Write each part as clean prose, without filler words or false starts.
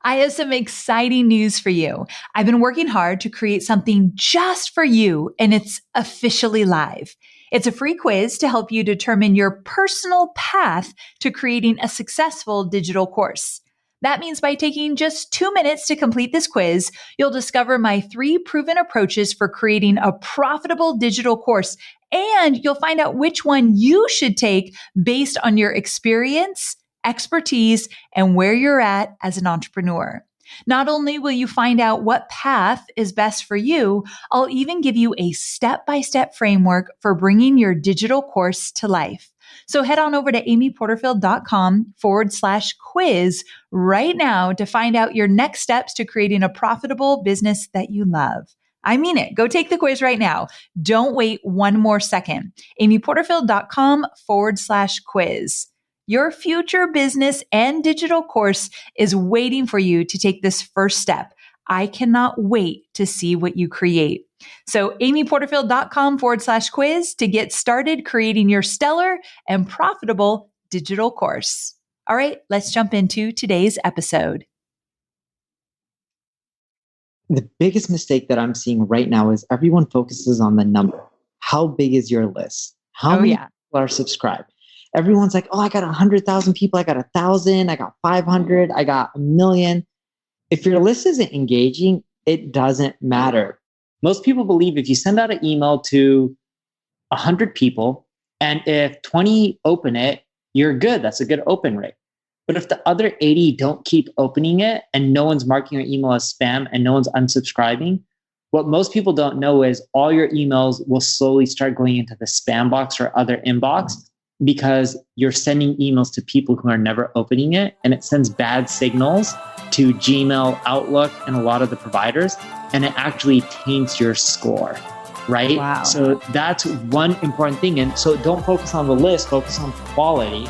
I have some exciting news for you. I've been working hard to create something just for you, and it's officially live. It's a free quiz to help you determine your personal path to creating a successful digital course. That means by taking just 2 minutes to complete this quiz, you'll discover my 3 proven approaches for creating a profitable digital course, and you'll find out which one you should take based on your experience, expertise, and where you're at as an entrepreneur. Not only will you find out what path is best for you, I'll even give you a step-by-step framework for bringing your digital course to life. So head on over to amyporterfield.com/quiz right now to find out your next steps to creating a profitable business that you love. I mean it. Go take the quiz right now. Don't wait one more second. amyporterfield.com/quiz. Your future business and digital course is waiting for you to take this first step. I cannot wait to see what you create. So amyporterfield.com/quiz to get started creating your stellar and profitable digital course. All right, let's jump into today's episode. The biggest mistake that I'm seeing right now is everyone focuses on the number. How big is your list? How many people are subscribed? Everyone's like, oh, I got 100,000 people. I got 1,000. I got 500. I got 1,000,000. If your list isn't engaging, it doesn't matter. Most people believe if you send out an email to 100 people and if 20 open it, you're good. That's a good open rate. But if the other 80 don't keep opening it and no one's marking your email as spam and no one's unsubscribing, what most people don't know is all your emails will slowly start going into the spam box or other inbox because you're sending emails to people who are never opening it, and it sends bad signals to Gmail, Outlook, and a lot of the providers, and it actually taints your score, right? Wow. So that's one important thing. And so don't focus on the list, focus on quality.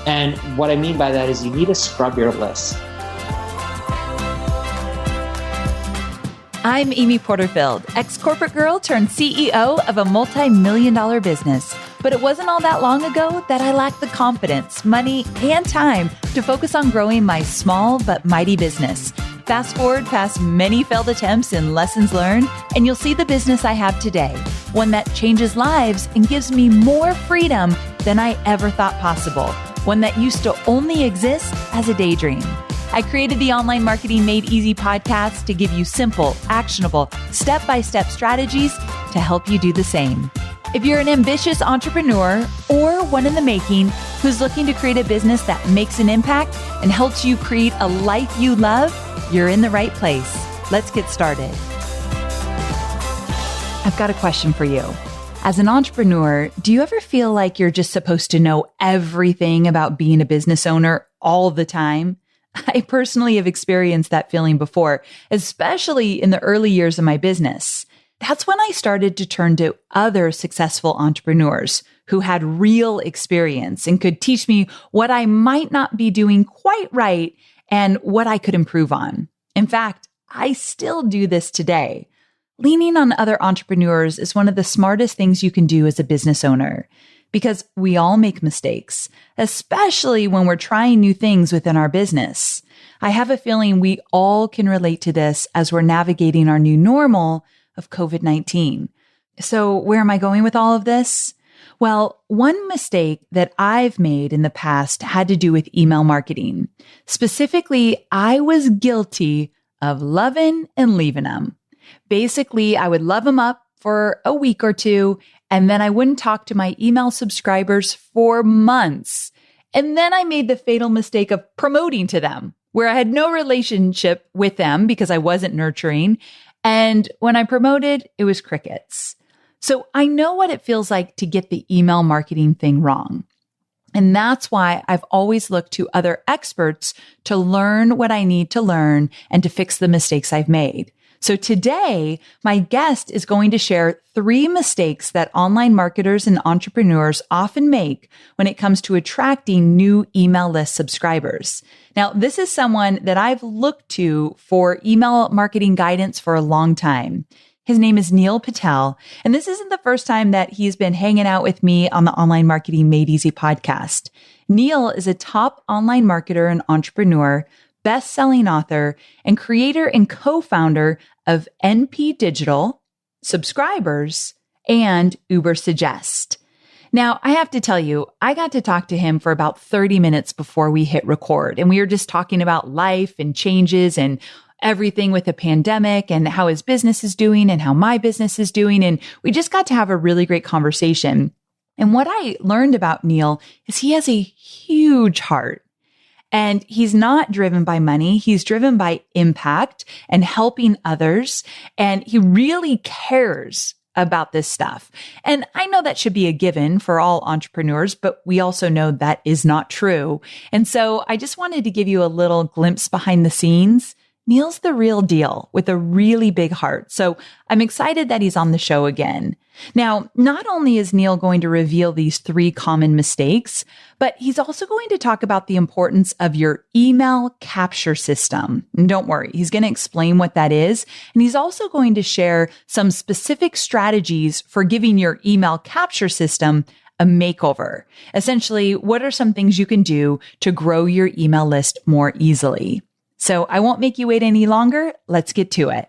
And what I mean by that is you need to scrub your list. I'm Amy Porterfield, ex-corporate girl turned CEO of a multi-million-dollar business. But it wasn't all that long ago that I lacked the confidence, money, and time to focus on growing my small but mighty business. Fast forward past many failed attempts and lessons learned, and you'll see the business I have today, one that changes lives and gives me more freedom than I ever thought possible, one that used to only exist as a daydream. I created the Online Marketing Made Easy podcast to give you simple, actionable, step-by-step strategies to help you do the same. If you're an ambitious entrepreneur or one in the making who's looking to create a business that makes an impact and helps you create a life you love, you're in the right place. Let's get started. I've got a question for you. As an entrepreneur, do you ever feel like you're just supposed to know everything about being a business owner all the time? I personally have experienced that feeling before, especially in the early years of my business. That's when I started to turn to other successful entrepreneurs who had real experience and could teach me what I might not be doing quite right and what I could improve on. In fact, I still do this today. Leaning on other entrepreneurs is one of the smartest things you can do as a business owner because we all make mistakes, especially when we're trying new things within our business. I have a feeling we all can relate to this as we're navigating our new normal of COVID-19. So where am I going with all of this? Well, one mistake that I've made in the past had to do with email marketing. Specifically, I was guilty of loving and leaving them. Basically, I would love them up for a week or two, and then I wouldn't talk to my email subscribers for months. And then I made the fatal mistake of promoting to them, where I had no relationship with them because I wasn't nurturing. And when I promoted, it was crickets. So I know what it feels like to get the email marketing thing wrong. And that's why I've always looked to other experts to learn what I need to learn and to fix the mistakes I've made. So today, my guest is going to share 3 mistakes that online marketers and entrepreneurs often make when it comes to attracting new email list subscribers. Now, this is someone that I've looked to for email marketing guidance for a long time. His name is Patel, and this isn't the first time that he's been hanging out with me on the Online Marketing Made Easy podcast. Neil is a top online marketer and entrepreneur, best-selling author and creator and co-founder of NP Digital, Subscribers, and Uber Suggest. Now, I have to tell you, I got to talk to him for about 30 minutes before we hit record, and we were just talking about life and changes and everything with the pandemic and how his business is doing and how my business is doing. And we just got to have a really great conversation. And what I learned about Neil is he has a huge heart. And he's not driven by money. He's driven by impact and helping others. And he really cares about this stuff. And I know that should be a given for all entrepreneurs, but we also know that is not true. And so I just wanted to give you a little glimpse behind the scenes. Neil's the real deal with a really big heart. So I'm excited that he's on the show again. Now, not only is Neil going to reveal these 3 common mistakes, but he's also going to talk about the importance of your email capture system. And don't worry, he's going to explain what that is. And he's also going to share some specific strategies for giving your email capture system a makeover. Essentially, what are some things you can do to grow your email list more easily? So I won't make you wait any longer. Let's get to it.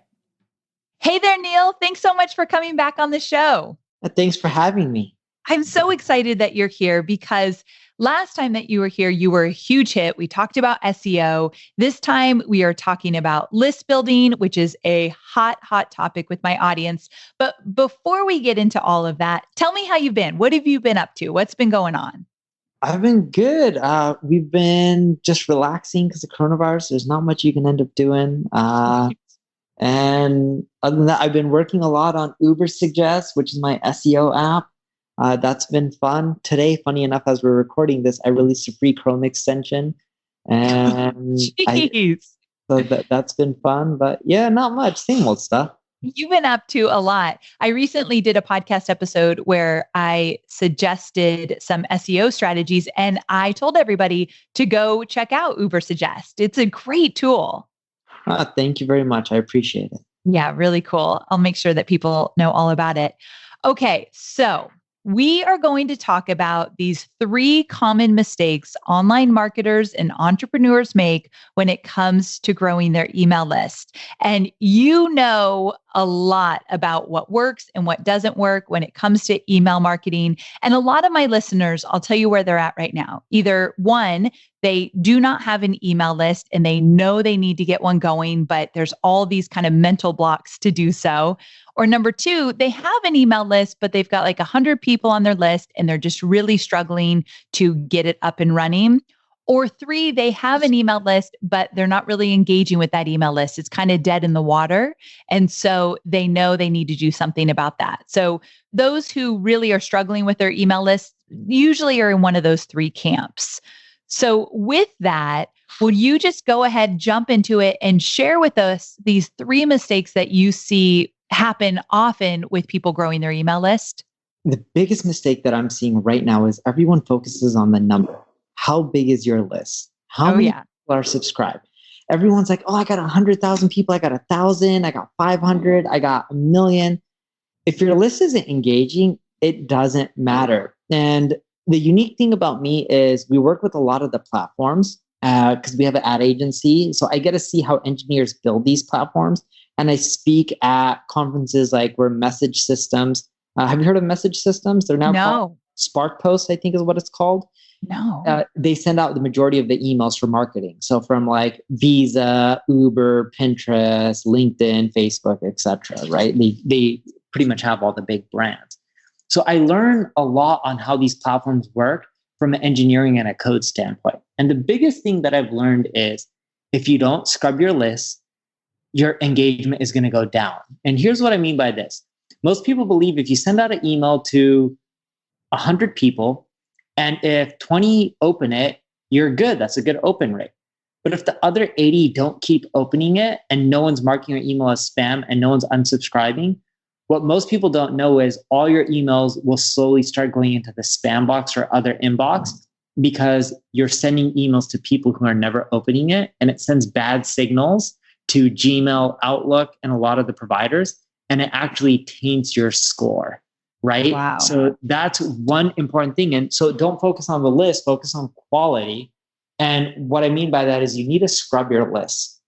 Hey there, Neil. Thanks so much for coming back on the show. Thanks for having me. I'm so excited that you're here because last time that you were here, you were a huge hit. We talked about SEO. This time we are talking about list building, which is a hot topic with my audience. But before we get into all of that, tell me how you've been. What have you been up to? What's been going on? I've been good. We've been just relaxing because of coronavirus. There's not much you can end up doing. And other than that, I've been working a lot on Uber Suggest, which is my SEO app. That's been fun. Today, funny enough, as we're recording this, I released a free Chrome extension. And so that's been fun. But yeah, not much. Same old stuff. You've been up to a lot. I recently did a podcast episode where I suggested some SEO strategies and I told everybody to go check out Uber Suggest. It's a great tool. Thank you very much. I appreciate it. Yeah, really cool. I'll make sure that people know all about it. Okay, so we are going to talk about these 3 common mistakes online marketers and entrepreneurs make when it comes to growing their email list. And you know a lot about what works and what doesn't work when it comes to email marketing. And a lot of my listeners, I'll tell you where they're at right now. Either 1, they do not have an email list and they know they need to get one going, but there's all these kind of mental blocks to do so. Or number 2, they have an email list, but they've got like 100 people on their list and they're just really struggling to get it up and running. Or 3, they have an email list, but they're not really engaging with that email list. It's kind of dead in the water. And so they know they need to do something about that. So those who really are struggling with their email list usually are in one of those 3 camps. So with that, will you just go ahead, jump into it and share with us these 3 mistakes that you see happen often with people growing their email list? The biggest mistake that I'm seeing right now is everyone focuses on the number. How big is your list? How many people are subscribed? Everyone's like, oh, I got 100,000 people. I got 1,000. I got 500. I got 1,000,000. If your list isn't engaging, it doesn't matter. And the unique thing about me is we work with a lot of the platforms because we have an ad agency. So I get to see how engineers build these platforms. And I speak at conferences like where message systems. Have you heard of message systems? They're now called Spark Post, I think is what it's called. No. They send out the majority of the emails for marketing. So from like Visa, Uber, Pinterest, LinkedIn, Facebook, etc. Right? They pretty much have all the big brands. So I learned a lot on how these platforms work from an engineering and a code standpoint. And the biggest thing that I've learned is if you don't scrub your list, your engagement is going to go down. And here's what I mean by this. Most people believe if you send out an email to 100 people, and if 20 open it, you're good. That's a good open rate. But if the other 80 don't keep opening it and no one's marking your email as spam and no one's unsubscribing, what most people don't know is all your emails will slowly start going into the spam box or other inbox because you're sending emails to people who are never opening it. And it sends bad signals to Gmail, Outlook, and a lot of the providers. And it actually taints your score. Right? Wow. So that's one important thing. And so don't focus on the list, focus on quality. And what I mean by that is you need to scrub your list.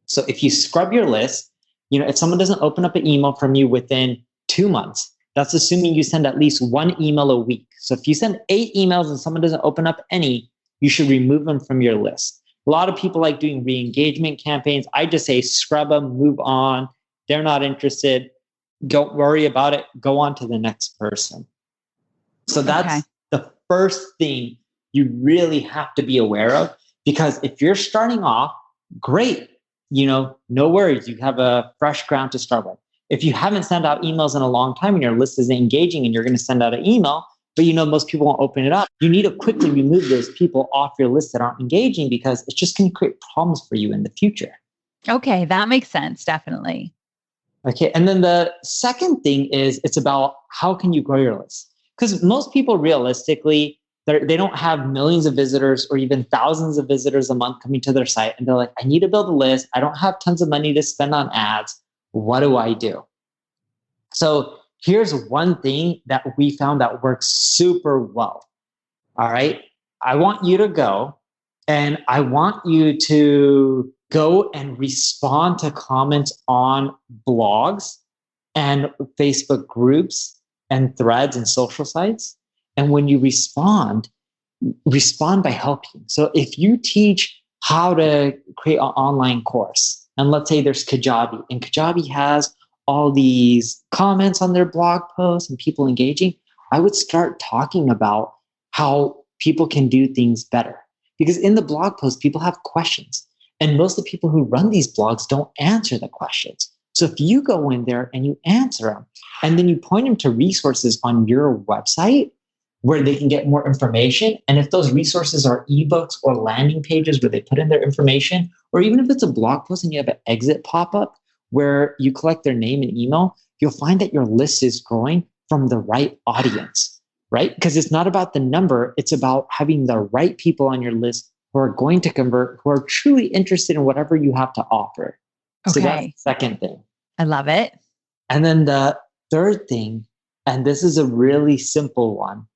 So if you scrub your list, if someone doesn't open up an email from you within 2 months, that's assuming you send at least one email a week. So if you send 8 emails and someone doesn't open up any, you should remove them from your list. A lot of people like doing re-engagement campaigns. I just say scrub them, move on. They're not interested. Don't worry about it. Go on to the next person. So that's the first thing you really have to be aware of, because if you're starting off, great, no worries. You have a fresh ground to start with. If you haven't sent out emails in a long time and your list isn't engaging and you're going to send out an email, but most people won't open it up, you need to quickly remove those people off your list that aren't engaging, because it's just going to create problems for you in the future. Okay, that makes sense. Definitely. Okay. And then the second thing is it's about how can you grow your list? Because most people realistically, they don't have millions of visitors or even thousands of visitors a month coming to their site. And they're like, I need to build a list. I don't have tons of money to spend on ads. What do I do? So here's one thing that we found that works super well. All right. I want you to go and I want you to go and respond to comments on blogs and Facebook groups and threads and social sites. And when you respond by helping. So if you teach how to create an online course, and let's say there's Kajabi, and Kajabi has all these comments on their blog posts and people engaging, I would start talking about how people can do things better. Because in the blog post, people have questions. And most of the people who run these blogs don't answer the questions. So if you go in there and you answer them, and then you point them to resources on your website where they can get more information. And if those resources are ebooks or landing pages where they put in their information, or even if it's a blog post and you have an exit pop-up where you collect their name and email, you'll find that your list is growing from the right audience, right? Because it's not about the number. It's about having the right people on your list who are going to convert, who are truly interested in whatever you have to offer. So that's the second thing. I love it. And then the third thing, and this is a really simple one.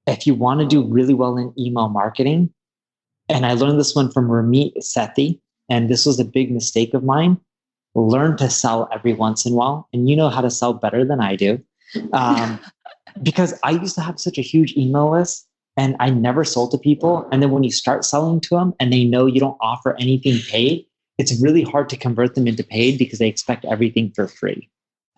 If you want to do really well in email marketing, and I learned this one from Ramit Sethi, and this was a big mistake of mine, learn to sell every once in a while. And you know how to sell better than I do. Because I used to have such a huge email list and I never sold to people. And then when you start selling to them and they know you don't offer anything paid, it's really hard to convert them into paid because they expect everything for free.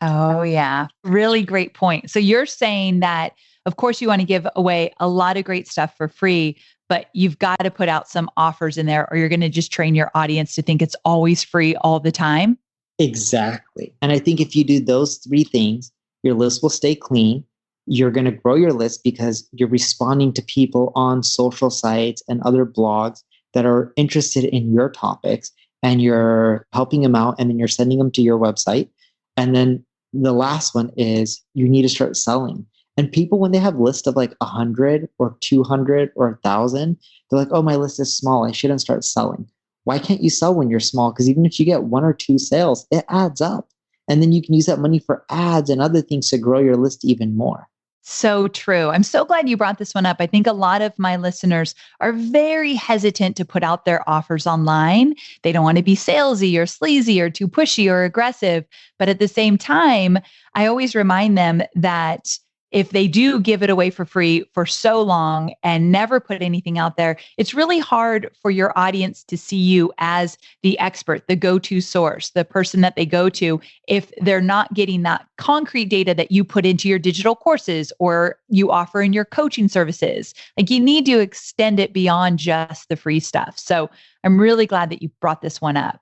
Oh, yeah. Really great point. So you're saying that, of course, you want to give away a lot of great stuff for free, but you've got to put out some offers in there or you're going to just train your audience to think it's always free all the time. Exactly. And I think if you do those 3 things, your list will stay clean. You're going to grow your list because you're responding to people on social sites and other blogs that are interested in your topics, and you're helping them out, and then you're sending them to your website. And then the last one is you need to start selling. And people, when they have lists of like 100 or 200 or 1,000, they're like, oh, my list is small. I shouldn't start selling. Why can't you sell when you're small? Because even if you get 1 or 2 sales, it adds up. And then you can use that money for ads and other things to grow your list even more. So true. I'm so glad you brought this one up. I think a lot of my listeners are very hesitant to put out their offers online. They don't want to be salesy or sleazy or too pushy or aggressive. But at the same time, I always remind them that if they do give it away for free for so long and never put anything out there, it's really hard for your audience to see you as the expert, the go-to source, the person that they go to, if they're not getting that concrete data that you put into your digital courses or you offer in your coaching services. Like, you need to extend it beyond just the free stuff. So I'm really glad that you brought this one up.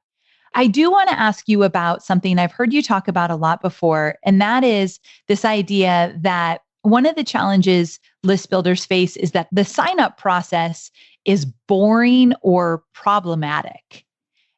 I do want to ask you about something I've heard you talk about a lot before, and that is this idea that one of the challenges list builders face is that the sign-up process is boring or problematic.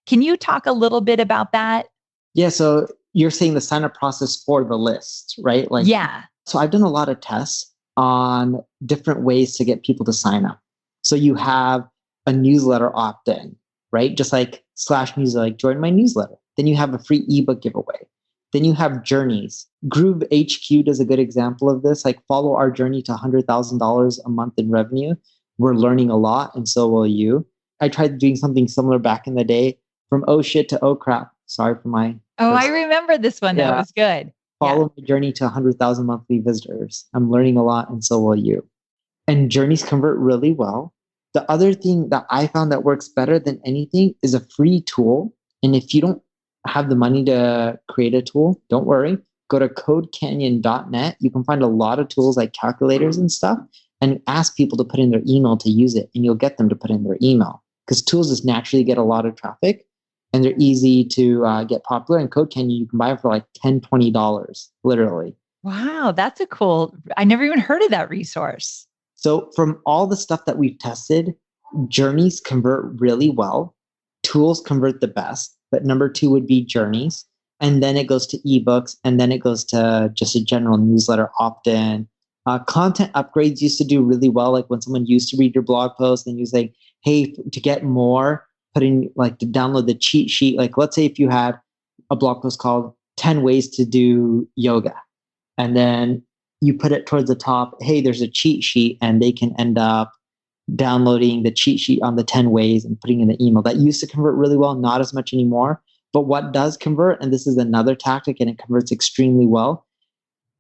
Can you talk a little bit about that? Yeah, so you're saying the sign-up process for the list, right? Yeah. So I've done a lot of tests on different ways to get people to sign up. So you have a newsletter opt-in, right? Just like /newsletter, like join my newsletter. Then you have a free ebook giveaway. Then you have journeys. Groove HQ does a good example of this. Like, follow our journey to $100,000 a month in revenue. We're learning a lot, and so will you. I tried doing something similar back in the day, from oh shit to oh crap. Sorry for my. Oh, I remember this one. Yeah. That was good. Follow my journey to 100,000 monthly visitors. I'm learning a lot, and so will you. And journeys convert really well. The other thing that I found that works better than anything is a free tool. And if you don't have the money to create a tool, don't worry. Go to codecanyon.net. You can find a lot of tools like calculators and stuff, and ask people to put in their email to use it, and you'll get them to put in their email, because tools just naturally get a lot of traffic and they're easy to get popular. And Code Canyon, you can buy them for like $10, $20, literally. Wow, that's a cool, I never even heard of that resource. So from all the stuff that we've tested, journeys convert really well. Tools convert the best, but number 2 would be journeys. And then it goes to ebooks, and then it goes to just a general newsletter opt-in. Content upgrades used to do really well. Like when someone used to read your blog post and you say, hey, to get more, put in like to download the cheat sheet. Like let's say if you had a blog post called 10 ways to do yoga, and then you put it towards the top, hey, there's a cheat sheet, and they can end up downloading the cheat sheet on the 10 ways and putting in the email. That used to convert really well, not as much anymore. But what does convert, and this is another tactic and it converts extremely well,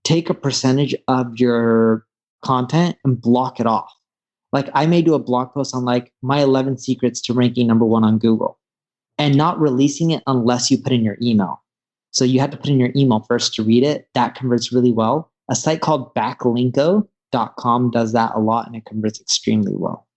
take a percentage of your content and block it off. Like I may do a blog post on like my 11 secrets to ranking number 1 on Google, and not releasing it unless you put in your email. So you have to put in your email first to read it. That converts really well. A site called backlinko.com does that a lot, and it converts extremely well.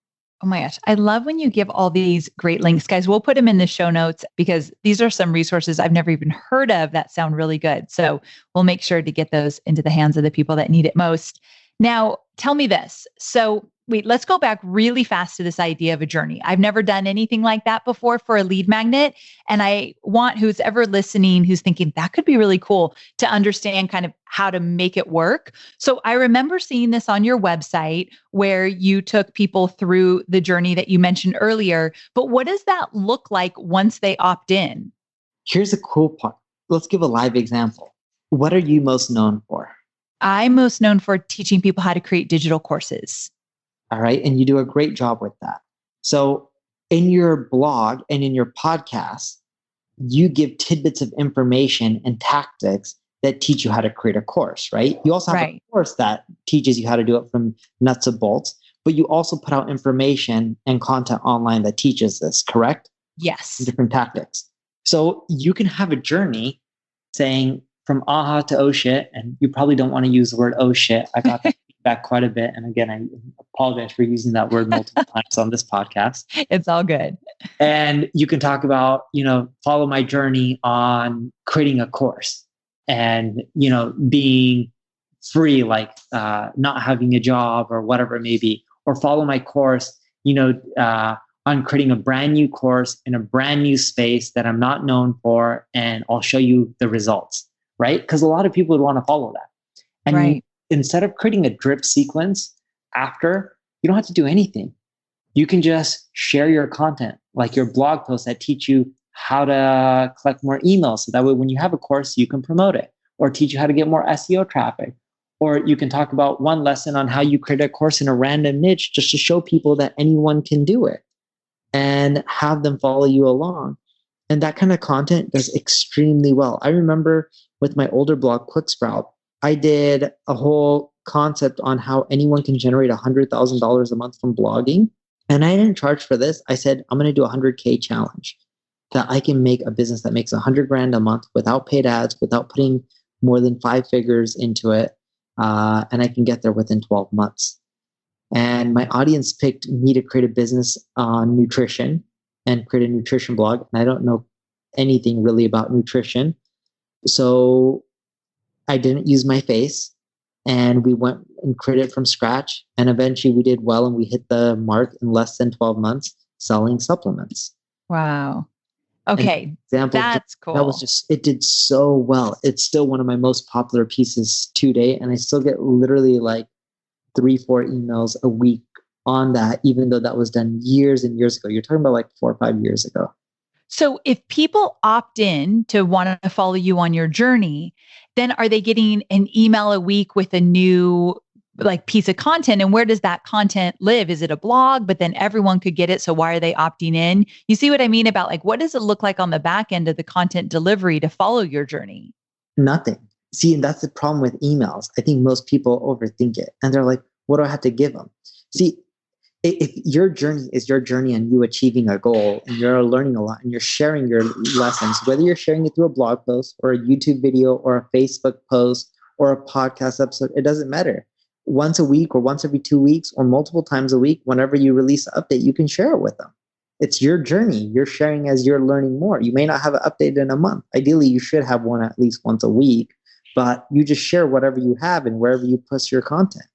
Oh my gosh. I love when you give all these great links, guys. We'll put them in the show notes because these are some resources I've never even heard of that sound really good. So we'll make sure to get those into the hands of the people that need it most. Now, tell me this. So wait, let's go back really fast to this idea of a journey. I've never done anything like that before for a lead magnet. And I want who's ever listening, who's thinking that could be really cool, to understand kind of how to make it work. So I remember seeing this on your website where you took people through the journey that you mentioned earlier. But what does that look like once they opt in? Here's a cool part. Let's give a live example. What are you most known for? I'm most known for teaching people how to create digital courses. All right. And you do a great job with that. So in your blog and in your podcast, you give tidbits of information and tactics that teach you how to create a course, right? You also have a course that teaches you how to do it from nuts and bolts, but you also put out information and content online that teaches this, correct? Yes. Different tactics. So you can have a journey saying from aha to oh shit, and you probably don't want to use the word oh shit. I got that feedback quite a bit. And again, I apologize for using that word multiple times on this podcast. It's all good. And you can talk about, follow my journey on creating a course and, being free, like not having a job or whatever it may be, or follow my course, on creating a brand new course in a brand new space that I'm not known for, and I'll show you the results, right? Because a lot of people would want to follow that. And instead of creating a drip sequence after, you don't have to do anything. You can just share your content, like your blog posts that teach you how to collect more emails. So that way, when you have a course, you can promote it, or teach you how to get more SEO traffic. Or you can talk about one lesson on how you create a course in a random niche just to show people that anyone can do it and have them follow you along. And that kind of content does extremely well. I remember with my older blog, ClickSprout, I did a whole concept on how anyone can generate $100,000 a month from blogging. And I didn't charge for this. I said, I'm going to do a 100K challenge that I can make a business that makes $100,000 a month without paid ads, without putting more than 5 figures into it. And I can get there within 12 months. And my audience picked me to create a business on nutrition and create a nutrition blog. And I don't know anything really about nutrition. So I didn't use my face, and we went and created it from scratch. And eventually we did well, and we hit the mark in less than 12 months selling supplements. Wow. Okay. That's cool. That was just, it did so well. It's still one of my most popular pieces to date. And I still get literally like 3-4 emails a week on that, even though that was done years and years ago. You're talking about like 4 or 5 years ago. So if people opt in to want to follow you on your journey, then are they getting an email a week with a new like piece of content, and where does that content live? Is it a blog, but then everyone could get it? So why are they opting in? You see what I mean about like, what does it look like on the back end of the content delivery to follow your journey? Nothing. See, and that's the problem with emails. I think most people overthink it and they're like, what do I have to give them? See, if your journey is your journey and you achieving a goal and you're learning a lot and you're sharing your lessons, whether you're sharing it through a blog post or a YouTube video or a Facebook post or a podcast episode, it doesn't matter. Once a week or once every 2 weeks or multiple times a week, whenever you release an update, you can share it with them. It's your journey. You're sharing as you're learning more. You may not have an update in a month. Ideally, you should have one at least once a week, but you just share whatever you have and wherever you post your content.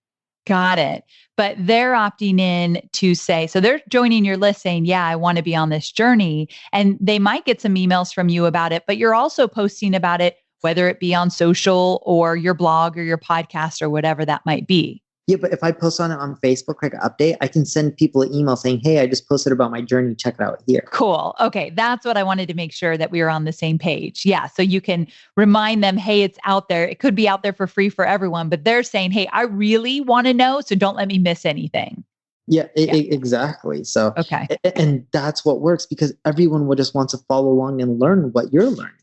Got it. But they're opting in to say, so they're joining your list saying, yeah, I want to be on this journey. And they might get some emails from you about it, but you're also posting about it, whether it be on social or your blog or your podcast or whatever that might be. Yeah, but if I post on it on Facebook, like an update, I can send people an email saying, hey, I just posted about my journey. Check it out here. Cool. Okay. That's what I wanted to make sure that we were on the same page. Yeah. So you can remind them, hey, it's out there. It could be out there for free for everyone, but they're saying, hey, I really want to know. So don't let me miss anything. Yeah, exactly. So, okay. And that's what works because everyone would just want to follow along and learn what you're learning.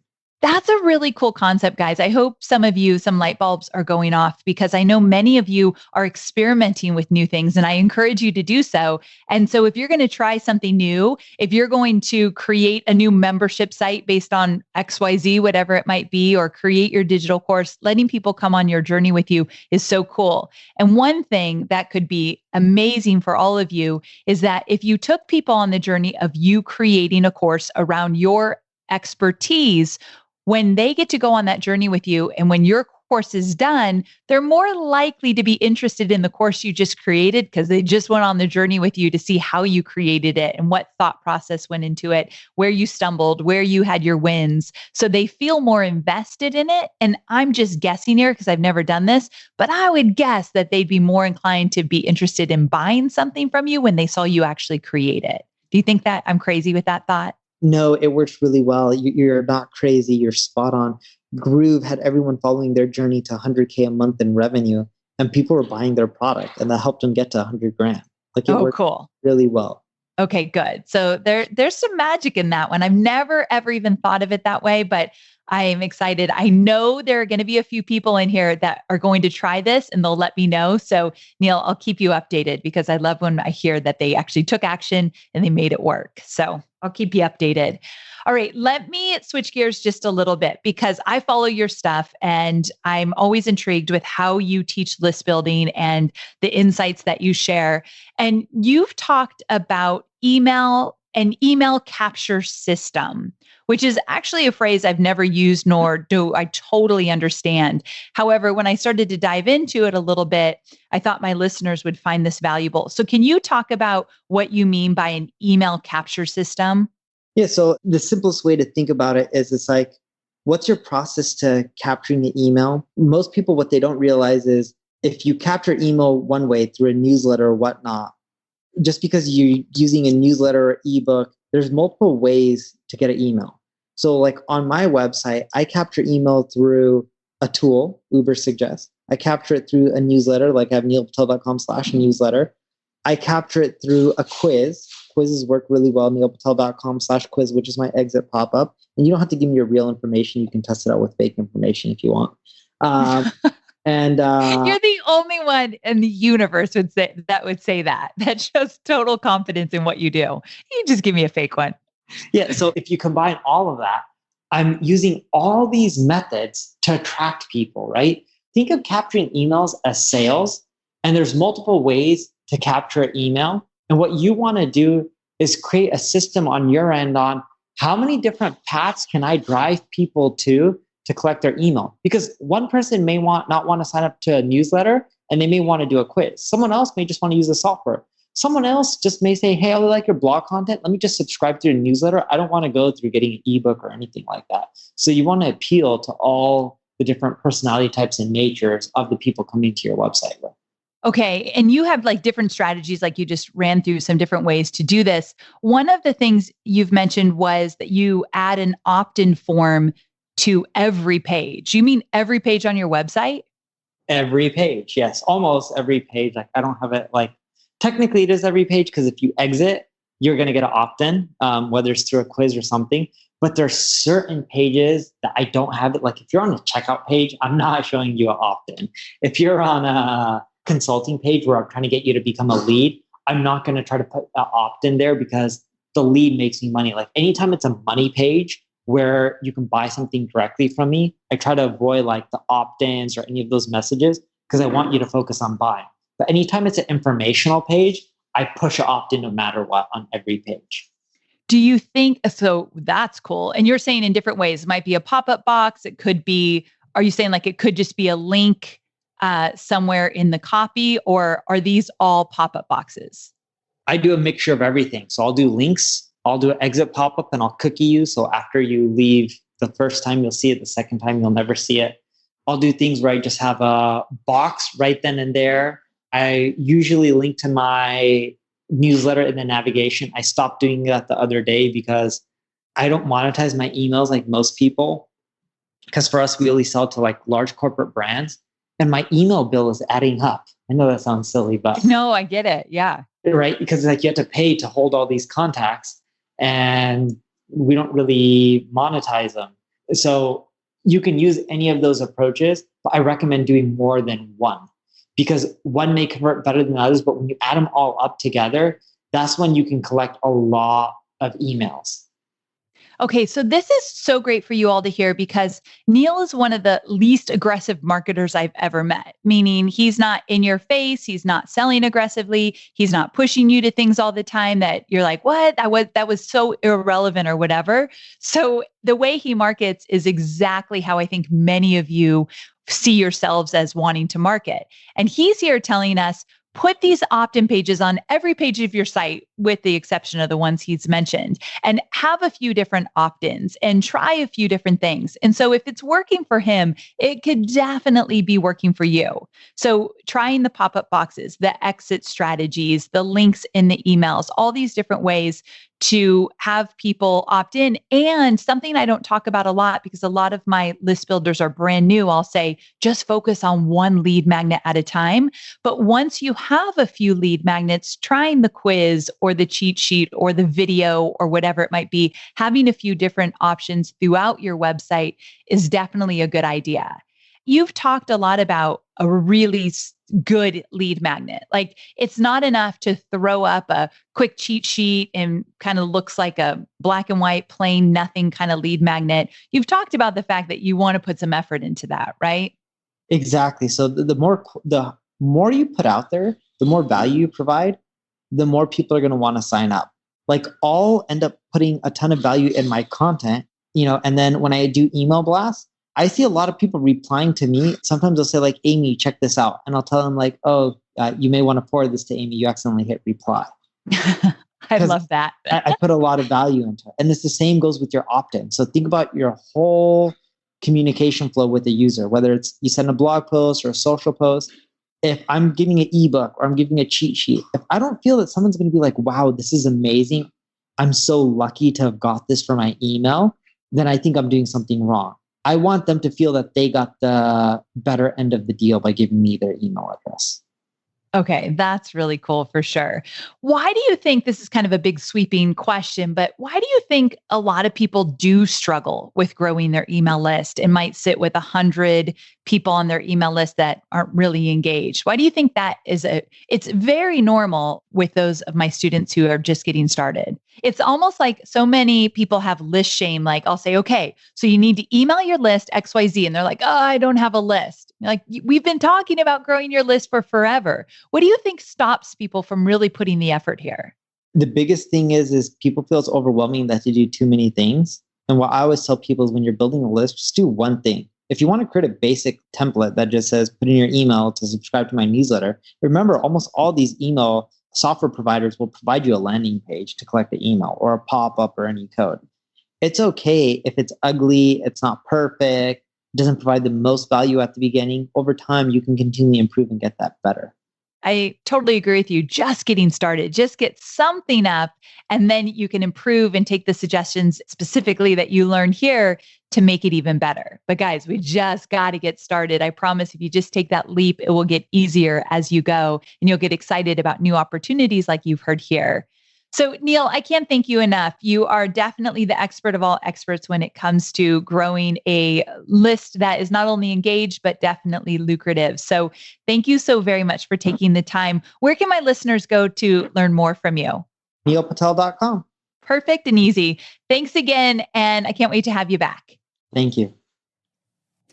That's a really cool concept, guys. I hope some light bulbs are going off because I know many of you are experimenting with new things and I encourage you to do so. And so if you're going to try something new, if you're going to create a new membership site based on XYZ, whatever it might be, or create your digital course, letting people come on your journey with you is so cool. And one thing that could be amazing for all of you is that if you took people on the journey of you creating a course around your expertise, when they get to go on that journey with you and when your course is done, they're more likely to be interested in the course you just created because they just went on the journey with you to see how you created it and what thought process went into it, where you stumbled, where you had your wins. So they feel more invested in it. And I'm just guessing here because I've never done this, but I would guess that they'd be more inclined to be interested in buying something from you when they saw you actually create it. Do you think that I'm crazy with that thought? No, it works really well. You're not crazy. You're spot on. Groove had everyone following their journey to 100K a month in revenue, and people were buying their product, and that helped them get to 100 grand. Like it worked cool. really well. Okay, good. So there's some magic in that one. I've never ever even thought of it that way, but I am excited. I know there are going to be a few people in here that are going to try this and they'll let me know. So Neil, I'll keep you updated because I love when I hear that they actually took action and they made it work. So I'll keep you updated. All right, let me switch gears just a little bit because I follow your stuff and I'm always intrigued with how you teach list building and the insights that you share. And you've talked about an email capture system, which is actually a phrase I've never used, nor do I totally understand. However, when I started to dive into it a little bit, I thought my listeners would find this valuable. So can you talk about what you mean by an email capture system? Yeah. So the simplest way to think about it is it's like, what's your process to capturing the email? Most people, what they don't realize is if you capture email one way through a newsletter or whatnot, just because you're using a newsletter or ebook, there's multiple ways to get an email. So like on my website, I capture email through a tool, Uber Suggest. I capture it through a newsletter, like I have neilpatel.com/newsletter. I capture it through a quiz. Quizzes work really well, neilpatel.com/quiz, which is my exit pop-up. And you don't have to give me your real information. You can test it out with fake information if you want. And you're the only one in the universe would say that. That shows total confidence in what you do. You just give me a fake one. Yeah. So if you combine all of that, I'm using all these methods to attract people, right? Think of capturing emails as sales, and there's multiple ways to capture an email. And what you want to do is create a system on your end on how many different paths can I drive people to collect their email, because one person may not want to sign up to a newsletter and they may want to do a quiz. Someone else may just want to use the software. Someone else just may say, hey, I really like your blog content. Let me just subscribe to your newsletter. I don't want to go through getting an ebook or anything like that. So you want to appeal to all the different personality types and natures of the people coming to your website with. Okay. And you have like different strategies, like you just ran through some different ways to do this. One of the things you've mentioned was that you add an opt-in form to every page. You mean every page on your website? Every page. Yes. Almost every page. Like I don't have it like technically it is every page because if you exit, you're going to get an opt-in, whether it's through a quiz or something. But there's certain pages that I don't have it. Like if you're on a checkout page, I'm not showing you an opt-in. If you're on a consulting page where I'm trying to get you to become a lead, I'm not going to try to put an opt-in there because the lead makes me money. Like anytime it's a money page where you can buy something directly from me, I try to avoid like the opt-ins or any of those messages because I want you to focus on buying. But anytime it's an informational page, I push an opt-in no matter what on every page. Do you think, so that's cool. And you're saying in different ways, it might be a pop-up box. It could be, are you saying like it could just be a link somewhere in the copy, or are these all pop-up boxes? I do a mixture of everything. So I'll do links, I'll do an exit pop-up, and I'll cookie you. So after you leave the first time, you'll see it. The second time, you'll never see it. I'll do things where I just have a box right then and there. I usually link to my newsletter in the navigation. I stopped doing that the other day because I don't monetize my emails like most people. Because for us, we only sell to like large corporate brands, and my email bill is adding up. I know that sounds silly, but no, I get it. Yeah. Right. Because like you have to pay to hold all these contacts and we don't really monetize them. So you can use any of those approaches, but I recommend doing more than one because one may convert better than others. But when you add them all up together, that's when you can collect a lot of emails. Okay, so this is so great for you all to hear because Neil is one of the least aggressive marketers I've ever met, meaning he's not in your face, he's not selling aggressively, he's not pushing you to things all the time that you're like, what? That was so irrelevant or whatever. So the way he markets is exactly how I think many of you see yourselves as wanting to market. And he's here telling us, put these opt-in pages on every page of your site, with the exception of the ones he's mentioned, and have a few different opt-ins and try a few different things. And so if it's working for him, it could definitely be working for you. So trying the pop-up boxes, the exit strategies, the links in the emails, all these different ways to have people opt in. And something I don't talk about a lot because a lot of my list builders are brand new, I'll say, just focus on one lead magnet at a time. But once you have a few lead magnets, trying the quiz or the cheat sheet or the video or whatever it might be, having a few different options throughout your website is definitely a good idea. You've talked a lot about a really good lead magnet. Like it's not enough to throw up a quick cheat sheet and kind of looks like a black and white, plain nothing kind of lead magnet. You've talked about the fact that you want to put some effort into that, right? Exactly. So the more you put out there, the more value you provide, the more people are going to want to sign up. Like I'll end up putting a ton of value in my content, and then when I do email blasts, I see a lot of people replying to me. Sometimes they'll say like, Amy, check this out. And I'll tell them like, oh, you may want to forward this to Amy. You accidentally hit reply. I love that. I put a lot of value into it. And it's the same goes with your opt-in. So think about your whole communication flow with the user, whether it's you send a blog post or a social post. If I'm giving an ebook or I'm giving a cheat sheet, if I don't feel that someone's going to be like, wow, this is amazing, I'm so lucky to have got this for my email, then I think I'm doing something wrong. I want them to feel that they got the better end of the deal by giving me their email address. Okay, that's really cool for sure. Why do you think, this is kind of a big sweeping question, but why do you think a lot of people do struggle with growing their email list and might sit with 100 people on their email list that aren't really engaged? Why do you think that is it's very normal with those of my students who are just getting started? It's almost like so many people have list shame. Like I'll say, okay, so you need to email your list XYZ. And they're like, oh, I don't have a list. Like we've been talking about growing your list for forever. What do you think stops people from really putting the effort here? The biggest thing is people feel it's overwhelming that they do too many things. And what I always tell people is when you're building a list, just do one thing. If you want to create a basic template that just says, put in your email to subscribe to my newsletter, remember almost all these email software providers will provide you a landing page to collect the email or a pop-up or any code. It's okay if it's ugly, it's not perfect, doesn't provide the most value at the beginning. Over time, you can continually improve and get that better. I totally agree with you. Just getting started, just get something up, and then you can improve and take the suggestions specifically that you learn here to make it even better. But guys, we just got to get started. I promise if you just take that leap, it will get easier as you go, and you'll get excited about new opportunities like you've heard here. So Neil, I can't thank you enough. You are definitely the expert of all experts when it comes to growing a list that is not only engaged, but definitely lucrative. So thank you so very much for taking the time. Where can my listeners go to learn more from you? neilpatel.com. Perfect and easy. Thanks again. And I can't wait to have you back. Thank you.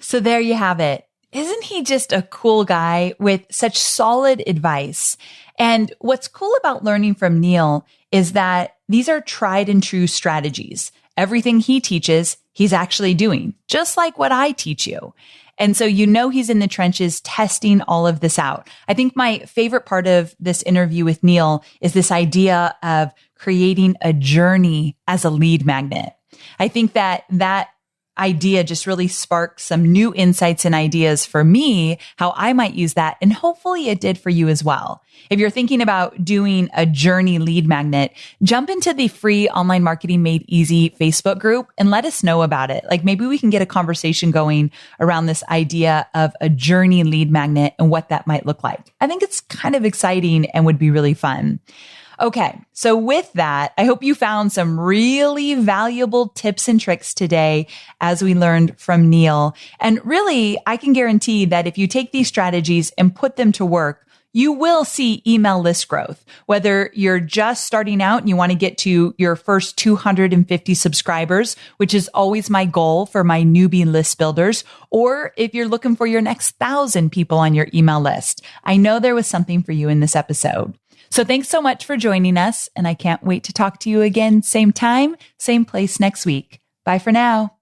So there you have it. Isn't he just a cool guy with such solid advice? And what's cool about learning from Neil is that these are tried and true strategies. Everything he teaches, he's actually doing, just like what I teach you. And so he's in the trenches testing all of this out. I think my favorite part of this interview with Neil is this idea of creating a journey as a lead magnet. I think that idea just really sparked some new insights and ideas for me, how I might use that. And hopefully it did for you as well. If you're thinking about doing a journey lead magnet, jump into the free Online Marketing Made Easy Facebook group and let us know about it. Like maybe we can get a conversation going around this idea of a journey lead magnet and what that might look like. I think it's kind of exciting and would be really fun. Okay, so with that, I hope you found some really valuable tips and tricks today as we learned from Neil. And really, I can guarantee that if you take these strategies and put them to work, you will see email list growth. Whether you're just starting out and you want to get to your first 250 subscribers, which is always my goal for my newbie list builders, or if you're looking for your next 1,000 people on your email list. I know there was something for you in this episode. So thanks so much for joining us, and I can't wait to talk to you again, same time, same place next week. Bye for now.